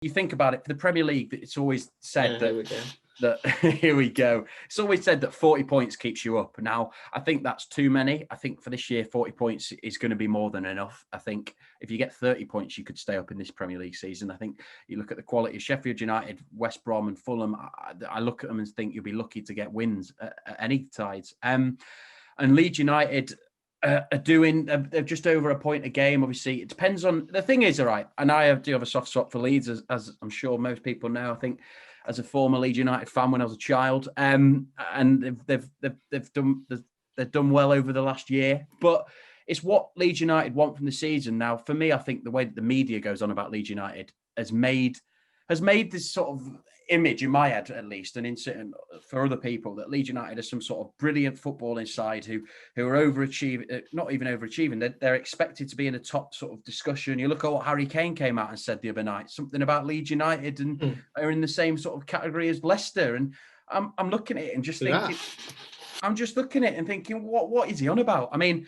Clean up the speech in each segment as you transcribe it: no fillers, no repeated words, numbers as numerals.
you think about it, for the Premier League, it's always said that here we go. It's always said that 40 points keeps you up. Now, I think that's too many. I think for this year, 40 points is going to be more than enough. I think if you get 30 points, you could stay up in this Premier League season. I think you look at the quality of Sheffield United, West Brom and Fulham. I look at them and think you'll be lucky to get wins at any sides. And Leeds United they're just over a point a game. Obviously, it depends on, the thing is, all right, and I do have a soft spot for Leeds, as I'm sure most people know. I think as a former Leeds United fan when I was a child, and they've done well over the last year, but it's what Leeds United want from the season. Now, for me, I think the way that the media goes on about Leeds United has made this sort of image in my head, at least, and in certain for other people, that Leeds United are some sort of brilliant footballing side who are overachieving, not even overachieving. They're expected to be in a top sort of discussion. You look at what Harry Kane came out and said the other night, something about Leeds United, and are in the same sort of category as Leicester. And I'm looking at it and just thinking, what is he on about? I mean,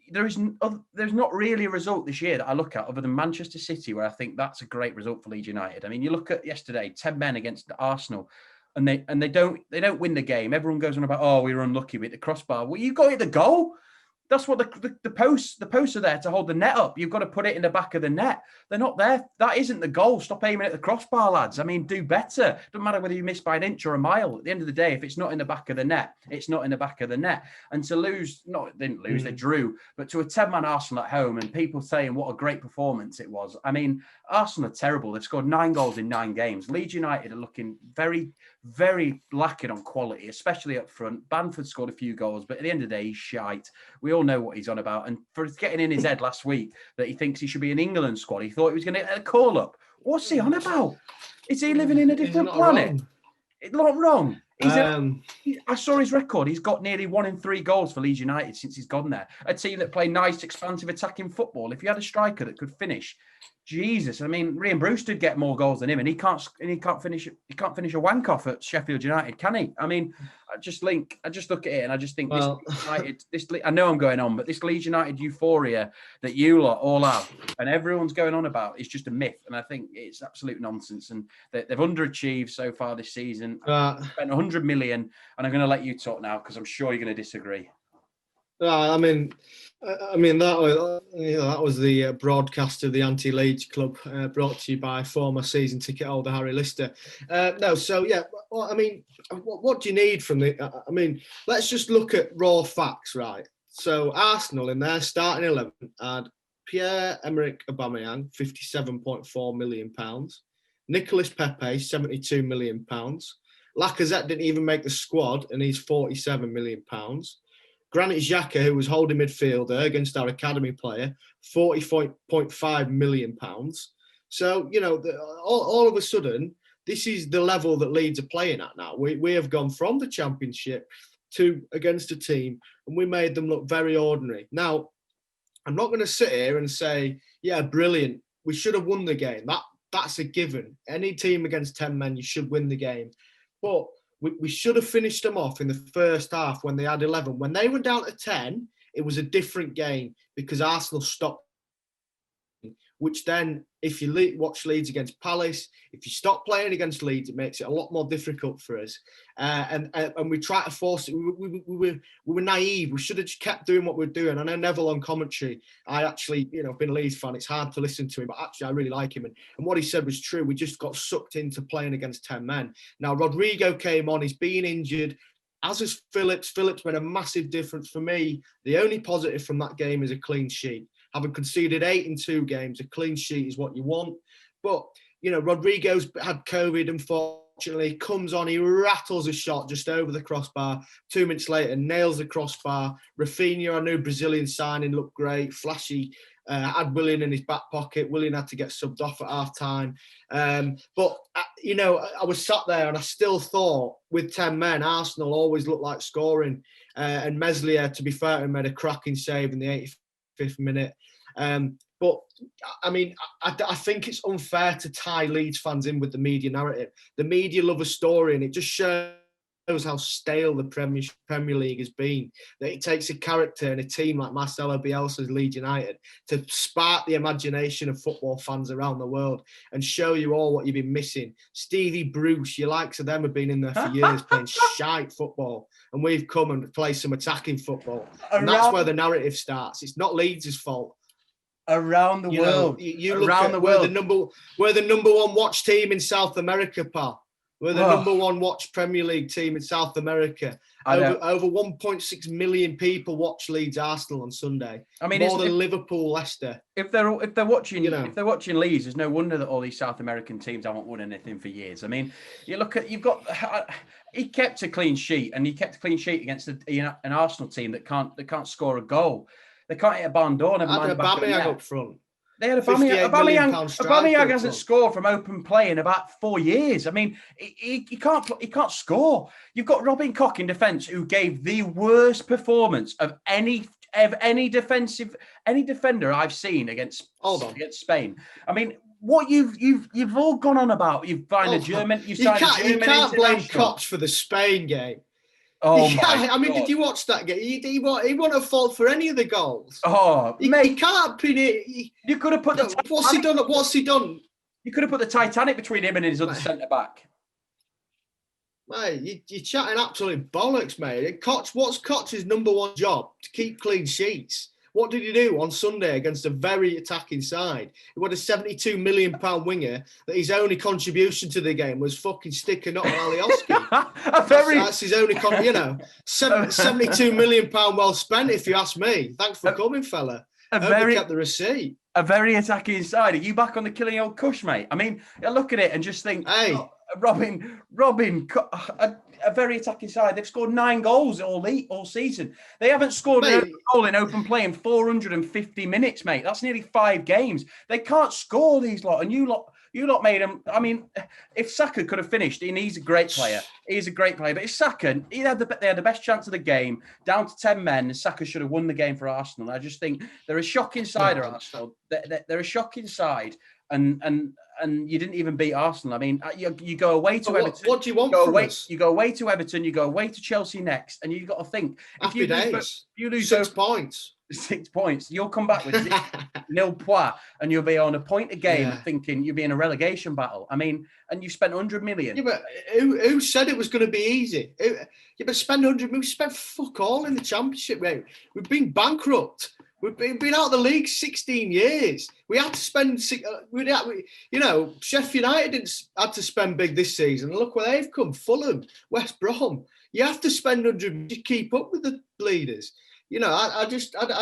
there's not really a result this year that I look at other than Manchester City, where I think that's a great result for Leeds United. I mean, you look at yesterday, 10 men against Arsenal, and they don't win the game. Everyone goes on about, oh, we were unlucky with the crossbar. Well, you got it the goal. That's what the posts are there to hold the net up. You've got to put it in the back of the net. They're not there. That isn't the goal. Stop aiming at the crossbar, lads. I mean, do better. Doesn't matter whether you miss by an inch or a mile. At the end of the day, if it's not in the back of the net, it's not in the back of the net. And to lose, they drew, but to a 10-man Arsenal at home and people saying what a great performance it was. I mean, Arsenal are terrible. They've scored 9 goals in 9 games. Leeds United are looking very, very lacking on quality, especially up front. Bamford scored a few goals, but at the end of the day, he's shite. We all know what he's on about. And for getting in his head last week that he thinks he should be in England squad, he thought he was going to get a call up. What's he on about? Is he living in a different planet? It's not wrong. I saw his record. He's got nearly 1 in 3 goals for Leeds United since he's gone there. A team that play nice, expansive, attacking football. If you had a striker that could finish, Jesus, I mean, Ryan Brewster would get more goals than him, and he can't finish a wank off at Sheffield United, can he? I mean, I just look at it and I just think I know I'm going on, but this Leeds United euphoria that you lot all have and everyone's going on about is just a myth, and I think it's absolute nonsense. And they've underachieved so far this season. Spent 100 million, and I'm going to let you talk now because I'm sure you're going to disagree. I mean that was the broadcast of the Anti-Leeds Club, brought to you by former season ticket holder Harry Lister. Well, I mean, what do you need from the? I mean, let's just look at raw facts, right? So Arsenal in their starting 11 had Pierre-Emerick Aubameyang, £57.4 million, Nicolas Pepe, £72 million, Lacazette didn't even make the squad and he's £47 million. Granit Xhaka, who was holding midfielder against our academy player, £40.5 million. So, you know, all of a sudden, this is the level that Leeds are playing at now. We have gone from the Championship to against a team, and we made them look very ordinary. Now, I'm not going to sit here and say, yeah, brilliant, we should have won the game. That's a given. Any team against 10 men, you should win the game. But we should have finished them off in the first half when they had 11. When they went down to 10, it was a different game because Arsenal stopped. Which then, if you watch Leeds against Palace, if you stop playing against Leeds, it makes it a lot more difficult for us. And we try to force it. We were naive. We should have just kept doing what we're doing. I know Neville on commentary, I actually, been a Leeds fan. It's hard to listen to him, but actually I really like him. And what he said was true. We just got sucked into playing against 10 men. Now, Rodrigo came on. He's been injured. As is Phillips. Phillips made a massive difference for me. The only positive from that game is a clean sheet. Having conceded 8 in 2 games, a clean sheet is what you want. But, Rodrigo's had COVID, unfortunately. Comes on, he rattles a shot just over the crossbar. 2 minutes later, nails the crossbar. Rafinha, our new Brazilian signing, looked great, flashy. Had Willian in his back pocket. Willian had to get subbed off at half-time. But I was sat there and I still thought, with 10 men, Arsenal always looked like scoring. And Meslier, to be fair, he made a cracking save in the 85th minute. But I mean, I think it's unfair to tie Leeds fans in with the media narrative. The media love a story, and it just shows shows how stale the Premier League has been. That it takes a character and a team like Marcelo Bielsa's Leeds United to spark the imagination of football fans around the world and show you all what you've been missing. Stevie Bruce, your likes of them have been in there for years playing shite football, and we've come and played some attacking football. And that's where the narrative starts. It's not Leeds' fault. Around the world. You look at we're the number one watch team in South America, pal. We're the number one watch Premier League team in South America. Over 1.6 million people watch Leeds Arsenal on Sunday. I mean, more than Liverpool, Leicester. If they're watching, if they're watching Leeds, there's no wonder that all these South American teams haven't won anything for years. I mean, he kept a clean sheet, and he kept a clean sheet against an Arsenal team that can't score a goal. They can't hit a barn door. Never mind Aubameyang up front. They had Aubameyang hasn't scored from open play in about 4 years. I mean, he can't score. You've got Robin Koch in defence, who gave the worst performance of any defender I've seen against Spain. I mean, what you've all gone on about. You've signed a German. You can't blame Koch for the Spain game. Oh my! I mean, did you watch that game? He wasn't at fault for any of the goals. Oh, mate, he can't pin it. You could have put the. What's he done? You could have put the Titanic between him and his other centre back. Mate, you're chatting absolute bollocks, mate. What's Koch's number one job? To keep clean sheets. What did he do on Sunday against a very attacking side? He had a £72 million winger that his only contribution to the game was fucking sticking up on Alioski. That's his only, £72 million well spent, if you ask me. Thanks for coming, fella. He kept the receipt. A very attacking side. Are you back on the killing old Cush, mate? I mean, I look at it and just think, hey, Robin, a very attacking side. They've scored 9 goals all season. They haven't scored a goal in open play in 450 minutes, mate. That's nearly 5 games. They can't score, these lot. And you lot made them. I mean, if Saka could have finished, and he's a great player. He's a great player. But if Saka, they had the best chance of the game, down to 10 men, and Saka should have won the game for Arsenal. I just think they're a shocking side, Arsenal. They're a shocking side. And you didn't even beat Arsenal. I mean, you go away to Everton. What do you want from us? You go away to Everton. You go away to Chelsea next, and you've got to think. If you lose 6 points. 6 points. You'll come back with nil points, and you'll be on a point a game, thinking you'll be in a relegation battle. I mean, and you spent 100 million. Yeah, but who said it was going to be easy? But spend 100 million. We spent fuck all in the Championship, mate. We've been bankrupt. We've been out of the league 16 years. We had to spend, Sheffield United had to spend big this season. Look where they've come: Fulham, West Brom. You have to spend 100 to keep up with the leaders. I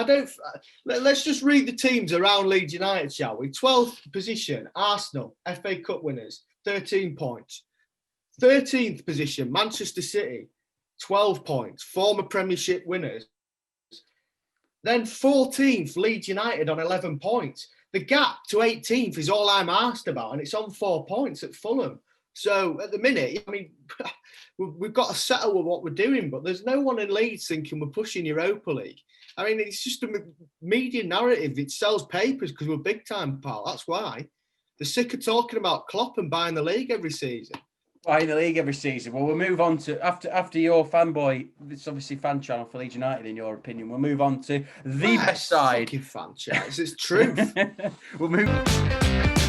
don't. Let's just read the teams around Leeds United, shall we? 12th position, Arsenal, FA Cup winners, 13 points. 13th position, Manchester City, 12 points, former Premiership winners. Then 14th, Leeds United on 11 points. The gap to 18th is all I'm asked about, and it's on 4 points at Fulham. So at the minute, I mean, we've got to settle with what we're doing, but there's no one in Leeds thinking we're pushing Europa League. I mean, it's just a media narrative. It sells papers because we're big time, pal. That's why. They're sick of talking about Klopp and buying the league every season. Buying the league every season. Well, we'll move on to, after your fanboy, it's obviously fan channel for Leeds United, in your opinion. We'll move on to the best side. Fucking fan channel. It's truth. We'll move.